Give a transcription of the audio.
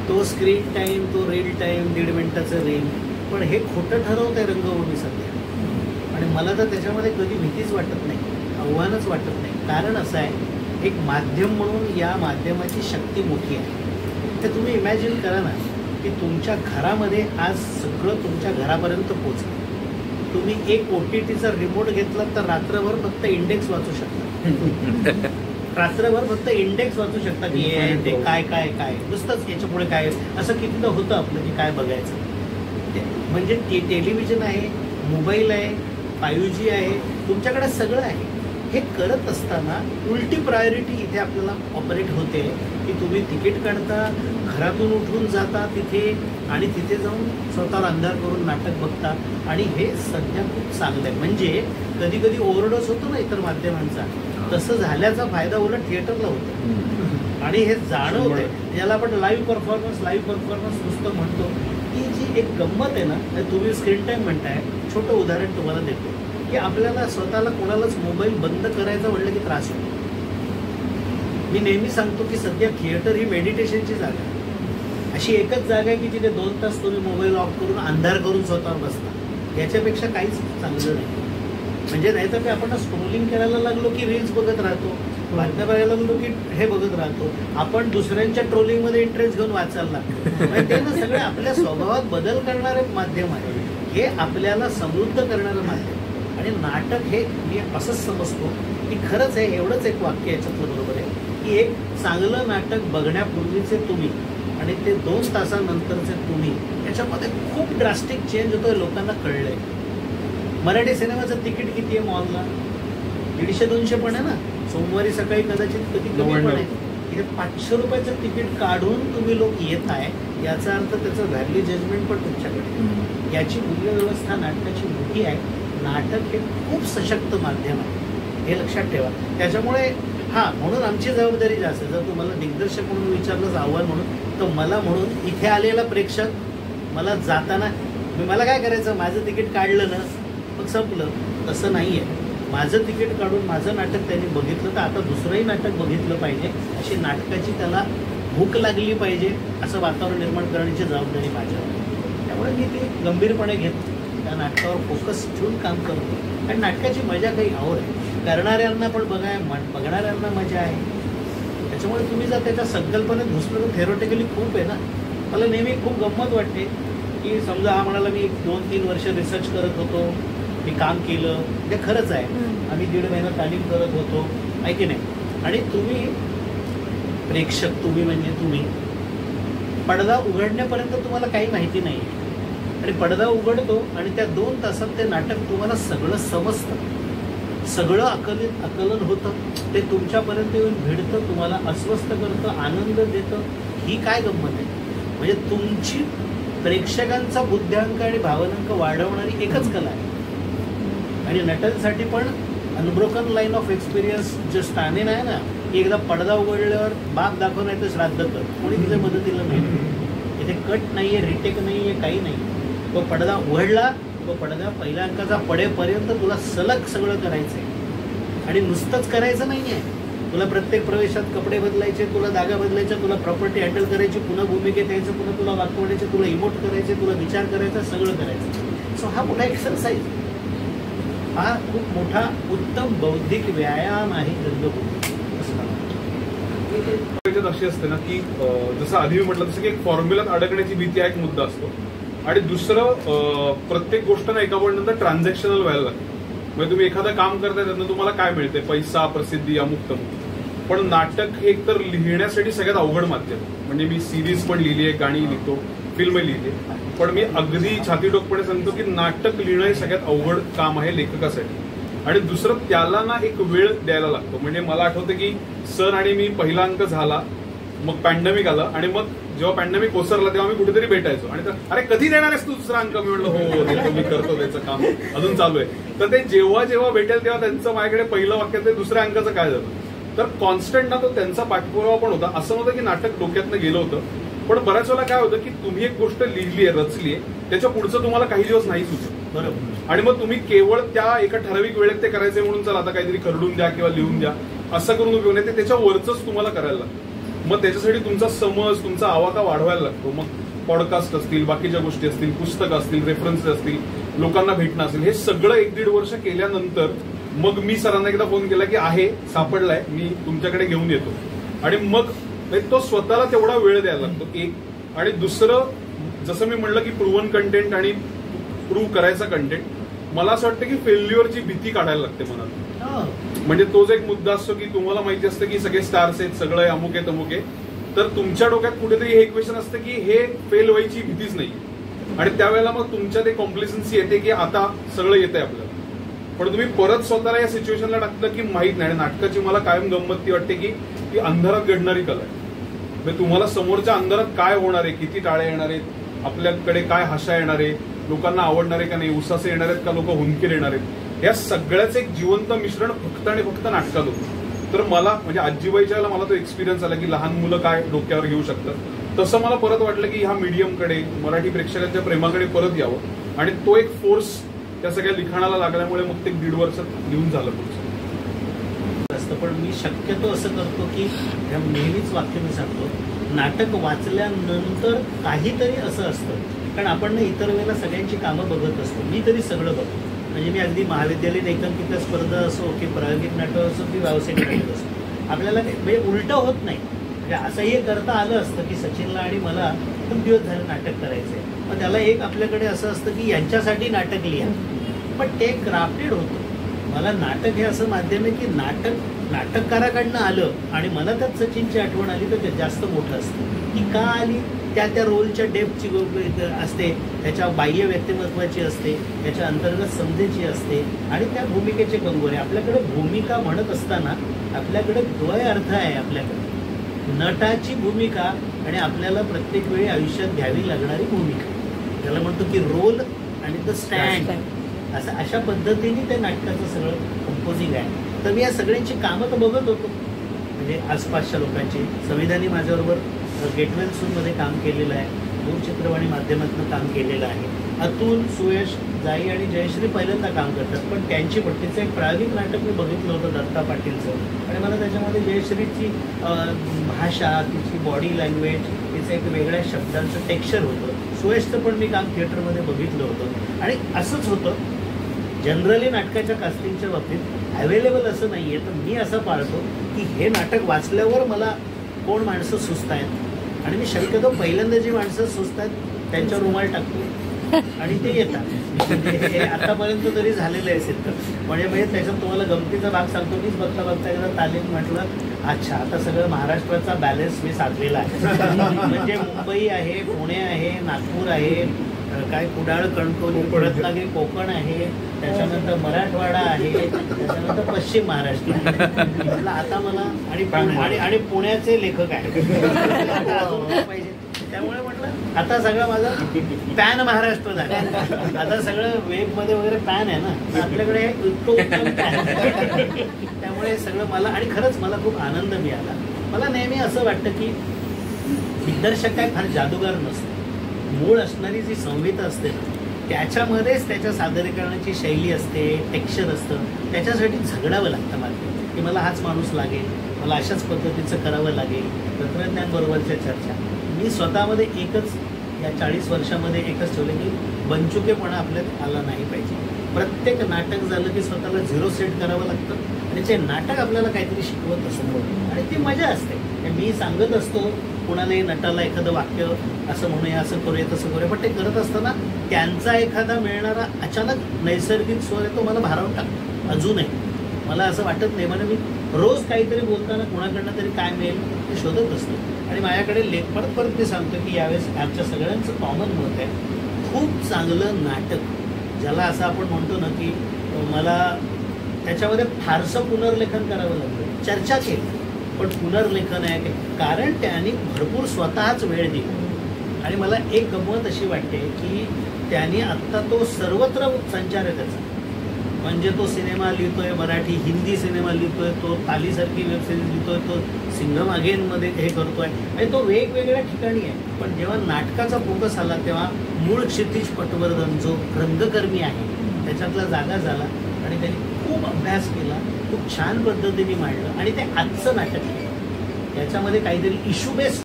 तो screen time, तो reel time, 1.5 मिनिटाचं रील, पण हे खोटं ठरवत आहे रंगभूमी सध्या. आणि मला तर त्याच्यामध्ये कधी भीतीच वाटत नाही, आव्हानच वाटत नाही. कारण असं आहे, एक माध्यम म्हणून या माध्यमाची शक्ती मोठी आहे. तर तुम्ही इमॅजिन करा ना की तुमच्या घरामध्ये आज सगळं तुमच्या घरापर्यंत पोचलं. तुम्ही एक OTTचा रिमोट घेतला तर रात्रभर फक्त इंडेक्स वाचू शकता. रात्रभर फक्त इंडेक्स वाचू शकता की हे आहे ते काय काय काय, नुसतंच याच्या पुढे काय, असं कितीदा होतं आपलं की काय बघायचं. म्हणजे टेलिव्हिजन आहे, मोबाईल आहे, 5G आहे, तुमच्याकडे सगळं आहे. हे करत असताना उलटी प्रायोरिटी इथे आपल्याला ऑपरेट होते की तुम्ही तिकीट काढता, घरातून उठून जाता तिथे आणि तिथे जाऊन स्वतःला अंधार करून नाटक बघता. आणि हे सध्या खूप चांगलं आहे. म्हणजे कधी कधी ओव्हरडोस होतो ना इतर माध्यमांचा, तसं झाल्याचा फायदा उलट थिएटरला होतो. आणि हे जाणवतंय, याला आपण लाईव्ह परफॉर्मन्स नुसतं म्हणतो. ही जी एक गंमत आहे ना, तुम्ही स्क्रीन टाईम म्हणताय, छोटं उदाहरण तुम्हाला देतो की आपल्याला स्वतःला कोणालाच मोबाईल बंद करायचा म्हटलं की त्रास होतो. मी नेहमी सांगतो की सध्या थिएटर ही मेडिटेशनची जागा आहे. अशी एकच जागा आहे की जिथे 2 तास तुम्ही मोबाईल ऑफ करून अंधार करून स्वतःवर बसता. याच्यापेक्षा काहीच चांगलं नाही. म्हणजे नाहीतर की आपण स्क्रोलिंग करायला लागलो की रील्स बघत राहतो, बातम्या बघायला लागलो की हे बघत राहतो. आपण दुसऱ्यांच्या ट्रोलिंगमध्ये इंटरेस्ट घेऊन वाचायला लागतो. म्हणजे ते ना सगळे आपल्या स्वभावात बदल करणारे माध्यम आहे. हे आपल्याला समृद्ध करणारं माध्यम. आणि नाटक हे मी असंच समजतो की खरंच आहे. एवढंच एक वाक्य याच्यातलं बरोबर आहे की एक चांगलं नाटक बघण्यापूर्वीचे तुम्ही आणि ते 2 तासानंतरचे तुम्ही, याच्यामध्ये खूप ड्रास्टिक चेंज होतोय. लोकांना कळलंय. मराठी सिनेमाचं तिकीट किती आहे मॉलला? 150-200 पण आहे ना. सोमवारी सकाळी कदाचित कधी कमी पण आहे. इथे 500 रुपयाचं तिकीट काढून तुम्ही लोक येत आहे, याचा अर्थ त्याचं व्हॅल्यू जजमेंट पण तुमच्याकडे. याची मूल्यव्यवस्था नाटकाची मोठी आहे. नाटक हे खूप सशक्त माध्यम आहे, हे लक्षात ठेवा. त्याच्यामुळे म्हणून आमची जबाबदारी जास्त. जर तुम्हाला दिग्दर्शक म्हणून विचारलंच आव्हान म्हणून, तर मला म्हणून इथे आलेला प्रेक्षक मला जाताना मला काय करायचं, माझं तिकीट काढलं ना मग संपलं, तसं नाही आहे. माझं तिकीट काढून माझं नाटक त्यांनी बघितलं तर आता दुसरंही नाटक बघितलं पाहिजे, अशी नाटकाची त्याला भूक लागली पाहिजे, असं वातावरण निर्माण करण्याची जबाबदारी माझ्यावर. त्यामुळे मी ती गंभीरपणे घेतो, त्या नाटकावर फोकस ठेवून काम करतो. आणि नाटकाची मजा काही आवड आहे, करणाऱ्यांना पण बघणाऱ्यांना मजा आहे. त्याच्यामुळे तुम्ही जर त्याच्या संकल्पनेत घुसलं तर थेरोटिकली खूप आहे ना. मला नेहमी खूप गंमत वाटते की समजा हा म्हणाला मी 2-3 वर्ष रिसर्च करत होतो, मी काम केलं, ते खरंच आहे. आम्ही 1.5 महिना तालीम करत होतो, आहे की नाही. आणि तुम्ही प्रेक्षक, तुम्ही म्हणजे तुम्ही पडदा उघडण्यापर्यंत तुम्हाला काही माहिती नाही. आणि पडदा उघडतो आणि त्या 2 तासात ते नाटक तुम्हाला सगळं समजतं, सगळं आकलन होतं. ते तुमच्यापर्यंत येऊन भिडतं, तुम्हाला अस्वस्थ करतं, आनंद देतं. ही काय गंमत आहे. म्हणजे तुमची प्रेक्षकांचा बुद्ध्यांक आणि भावनांक वाढवणारी एकच कला आहे. आणि नटनसाठी पण अनब्रोकन लाईन ऑफ एक्सपिरियन्स जे स्टॅमिना आहे ना, की एकदा पडदा उघडल्यावर बाप दाखव नाही तर श्राद्ध कर, कोणी तिच्या मदतीला नाही. इथे कट नाही आहे, रिटेक नाही आहे, काही नाही. तो पडदा उघडला, तो पडदा पहिल्या अंकाचा पडेपर्यंत तुला सलग सगळं करायचं आहे. आणि नुसतंच करायचं नाही आहे, तुला प्रत्येक प्रवेशात कपडे बदलायचे, तुला जागा बदलायच्या, तुला प्रॉपर्टी हँडल करायची, पुन्हा भूमिकेत यायचं, पुन्हा तुला वाकवण्याचे, तुला इमोट करायचे, तुला विचार करायचा, सगळं करायचं. सो हा मोठा एक्सरसाइज, हा खूप मोठा उत्तम बौद्धिक व्यायाम आहे रंगभूमी. अशी असते ना की जसं आधी मी म्हटलं तसं की एक फॉर्म्युलात अडकण्याची भीती हा एक मुद्दा असतो. आणि दुसरं, प्रत्येक गोष्ट ना एका पॉईंट ट्रान्झॅक्शनल व्हायला लागते. म्हणजे तुम्ही एखादं काम करताय त्यातनं तुम्हाला काय मिळते, पैसा, प्रसिद्धी, अमुक तमुक. पण नाटक हे तर लिहिण्यासाठी सगळ्यात अवघड माध्यम. म्हणजे मी सिरीज पण लिहिली आहे, गाणी लिहितो, फिल्म लिहिली, पण मी अगदी छातीडोकपणे सांगतो की नाटक लिहिणं हे सगळ्यात अवघड काम आहे लेखकासाठी. आणि दुसरं, त्याला ना एक वेळ द्यायला लागतो. म्हणजे मला आठवतं की सर आणि मी पहिला अंक झाला, मग पॅन्डेमिक आलं, आणि मग जेव्हा पॅन्डेमिक ओसरला तेव्हा मी कुठेतरी भेटायचो. आणि अरे कधी देणार आहेस तू दुसरा अंक? मी म्हणलं हो देतो, मी करतो, त्याचं काम अजून चालू आहे. तर ते जेव्हा जेव्हा भेटेल तेव्हा त्यांचं माझ्याकडे पहिलं वाक्य ते दुसऱ्या अंकाचं काय झालं. तर कॉन्स्टंट ना तो त्यांचा पाठपुरावा पण होता. असं होतं की नाटक डोक्यातनं गेलं होतं, पण बऱ्याच वेळेला काय होतं की तुम्ही एक गोष्ट लिहिली आहे, रचली आहे, त्याच्या पुढचं तुम्हाला काही दिवस नाही सुचत. बरोबर. आणि मग तुम्ही केवळ त्या एका ठराविक वेळेत ते करायचे म्हणून चला आता काहीतरी खरडून द्या किंवा लिहून द्या असं करून उपयोग नाही. ते त्याच्या वरचंच तुम्हाला करायला लागतं. मग त्याच्यासाठी तुमचा समज, तुमचा आवाका वाढवायला लागतो. मग पॉडकास्ट असतील, बाकीच्या गोष्टी असतील, पुस्तकं असतील, रेफरन्सेस असतील, लोकांना भेटणं असेल, हे सगळं 1-1.5 वर्ष केल्यानंतर मग मी सरांना एकदा फोन केला की आहे, सापडलाय, मी तुमच्याकडे घेऊन येतो. आणि मग तो स्वतःला तेवढा वेळ द्यायला लागतो एक. आणि दुसरं, जसं मी म्हणलं की प्रूव्हन कंटेंट आणि प्रूव्ह करायचा कंटेंट, मला असं वाटतं की फेल्युअरची भीती काढायला लागते मनात. म्हणजे तोच एक मुद्दा असतो की तुम्हाला माहिती असतं की सगळे स्टार्स आहेत, सगळं अमुक आहे तमुक आहे, तर तुमच्या डोक्यात कुठेतरी हे इक्वेशन असतं की हे फेल व्हायची भीतीच नाही. आणि त्यावेळेला मग तुमच्या ते कॉम्प्लिसन्सी येते की आता सगळं येतंय आपल्याला. पण तुम्ही परत स्वतःला या सिच्युएशनला टाकलं की माहित नाही. नाटकाची मला कायम गंमत ती वाटते की ती अंधारात घडणारी कला आहे. म्हणजे तुम्हाला समोरच्या अंधारात काय होणार आहे, किती टाळे येणार आहेत, आपल्याकडे काय हशा येणार आहे, लोकांना आवडणार आहे का नाही, उसासे येणार आहेत का लोक हुंदकीर येणार आहेत, या सगळ्याचं एक जिवंत मिश्रण फक्त आणि फक्त नाटकात होतं. तर मला म्हणजे आजीबाईच्या वेळेला मला तो एक्सपिरियन्स आला की लहान मुलं काय डोक्यावर घेऊ शकतात. तसं मला परत वाटलं की ह्या मीडियमकडे, मराठी प्रेक्षकांच्या प्रेमाकडे परत यावं. आणि तो एक फोर्स त्या सगळ्या लिखाणाला लागल्यामुळे मग ते 1.5 वर्ष लिहून झालं पुढचं. पण मी शक्यतो असं करतो की नेहमीच वाक्य मी सांगतो, नाटक वाचल्यानंतर काहीतरी असं असतं. कारण आपण इतर वेळेला सगळ्यांची कामं बघत असतो, मी तरी सगळं बघतो. म्हणजे मी अगदी महाविद्यालयीन एकांकिका स्पर्धा असो की प्रायोगिक नाटक असो की व्यावसायिक नाटक असो, आपल्याला म्हणजे उलटं होत नाही. म्हणजे असंही करता आलं असतं की सचिनला आणि मला खूप दिवस झाले नाटक करायचंय, मग त्याला एक आपल्याकडे असं असतं की यांच्यासाठी नाटक लिहा, पण ते क्राफ्टेड होतं. मला नाटक हे असं माध्यम आहे की नाटककाराकडनं आलं आणि मला त्यात सचिनची आठवण आली तर ते जास्त मोठं असतं. की का आली, त्या रोलच्या डेप्थची असते, त्याच्या बाह्य व्यक्तिमत्वाची असते, त्याच्या अंतर्गत समजेची असते आणि त्या भूमिकेचे कंगोरे. आपल्याकडे भूमिका म्हणत असताना आपल्याकडे द्वय अर्थ आहे. आपल्याकडे नटाची भूमिका आणि आपल्याला प्रत्येक वेळी आयुष्यात घ्यावी लागणारी भूमिका, त्याला म्हणतो की रोल आणि द स्टँड. असं अशा पद्धतीने ते नाटकाचं सगळं कंपोजिंग आहे. तर मी या सगळ्यांची कामं तर बघत होतो, म्हणजे आसपासच्या लोकांची. संविधानी माझ्याबरोबर गेटवेल सूनमध्ये काम केलेलं आहे, दूरचित्रवाणी माध्यमातून काम केलेलं आहे. अतुल, सुयश, जाई आणि जयश्री पहिल्यांदा काम करतात, पण त्यांची पट्टीचं एक प्रायोगिक नाटक मी बघितलं होतं दत्ता पाटीलचं, आणि मला त्याच्यामध्ये जयश्रीची भाषा, तिची बॉडी लँग्वेज, तिचं एक वेगळ्या शब्दांचं टेक्स्चर होतं. सुयशचं पण मी काम थिएटरमध्ये बघितलं होतं. आणि असंच होतं जनरली नाटकाच्या कास्टिंगच्या बाबतीत अवेलेबल असं नाही आहे. तर मी असं पाळतो की हे नाटक वाचल्यावर मला कोण माणसं सुचत आहेत, आणि मी शक्यतो पहिल्यांदा जी माणसं सुचत आहेत त्यांच्या रुमाल टाकतो आणि ते येतात. हे आतापर्यंत तरी झालेलं आहे सिद्ध. म्हणजे त्याच्यात तुम्हाला गमतीचा भाग सांगतो. मीच बघता एकदा तालीम म्हटलं, अच्छा आता सगळं महाराष्ट्राचा बॅलन्स मी साधलेला आहे. म्हणजे मुंबई आहे, पुणे आहे, नागपूर आहे, काय कुडाळ, कणकवली, रत्नागिरी, कोकण आहे, त्याच्यानंतर मराठवाडा आहे, त्याच्यानंतर पश्चिम महाराष्ट्र आहे. म्हटलं आता मला आणि पुण्याचे लेखक आहेत पाहिजे. त्यामुळे म्हटलं आता सगळं माझं पॅन महाराष्ट्र झालं. आता सगळं वेबमध्ये वगैरे पॅन आहे ना, आपल्याकडे त्यामुळे सगळं मला, आणि खरंच मला खूप आनंद मिळाला. मला नेहमी असं वाटतं की दिग्दर्शक काय फार जादूगार नसतो. मूळ असणारी जी संहिता असते ना, त्याच्यामध्येच त्याच्या सादरीकरणाची शैली असते, टेक्स्चर असतं. त्याच्यासाठी झगडावं लागतं मला की मला हाच माणूस लागेल, मला अशाच पद्धतीचं करावं लागेल. तंत्रज्ञान बरोबरच्या चर्चा मी स्वतःमध्ये एकच या 40 वर्षामध्ये एकच ठेवलं की बनचुकेपणा आपल्यात आला नाही पाहिजे. प्रत्येक नाटक झालं की स्वतःला 0 सेट करावं लागतं आणि ते नाटक आपल्याला काहीतरी शिकवत असतं आणि ती मजा असते. मी सांगत असतो कुणालाही नटाला एखादं वाक्य असं म्हणूया, असं करूया, तसं करूया, पण ते करत असताना त्यांचा एखादा मिळणारा अचानक नैसर्गिक स्वर आहे तो मला भारावून टाकतो. अजूनही मला असं वाटत नाही. म्हणजे मी रोज काहीतरी बोलताना कुणाकडनं तरी काय मिळेल ते शोधत असतो. आणि माझ्याकडे परत मी सांगतो की यावेळेस आमच्या सगळ्यांचं कॉमन मत आहे, खूप चांगलं नाटक ज्याला असं आपण म्हणतो ना की मला त्याच्यामध्ये फारसं पुनर्लेखन करावं लागलं. चर्चा केली पण पुनर्लेखन आहे, कारण त्यांनी भरपूर स्वतःच वेळ दिला. आणि मला एक गंमत अशी वाटते की त्यांनी आत्ता तो सर्वत्र संचार आहे त्याचा. म्हणजे तो सिनेमा लिहितोय, मराठी हिंदी सिनेमा लिहितोय, तो तालीसारखी वेबसिरीज लिहितोय, तो सिंघम अगेनमध्ये हे करतोय. म्हणजे तो वेगवेगळ्या ठिकाणी आहे. पण जेव्हा नाटकाचा फोकस आला तेव्हा मूळ क्षितिज पटवर्धन जो रंगकर्मी आहे त्याच्यातला जागा झाला आणि त्यांनी खूप अभ्यास केला, खूप छान पद्धतीने मांडलं आणि ते आजचं नाटक आहे. याच्यामध्ये काहीतरी इश्यू बेस्ड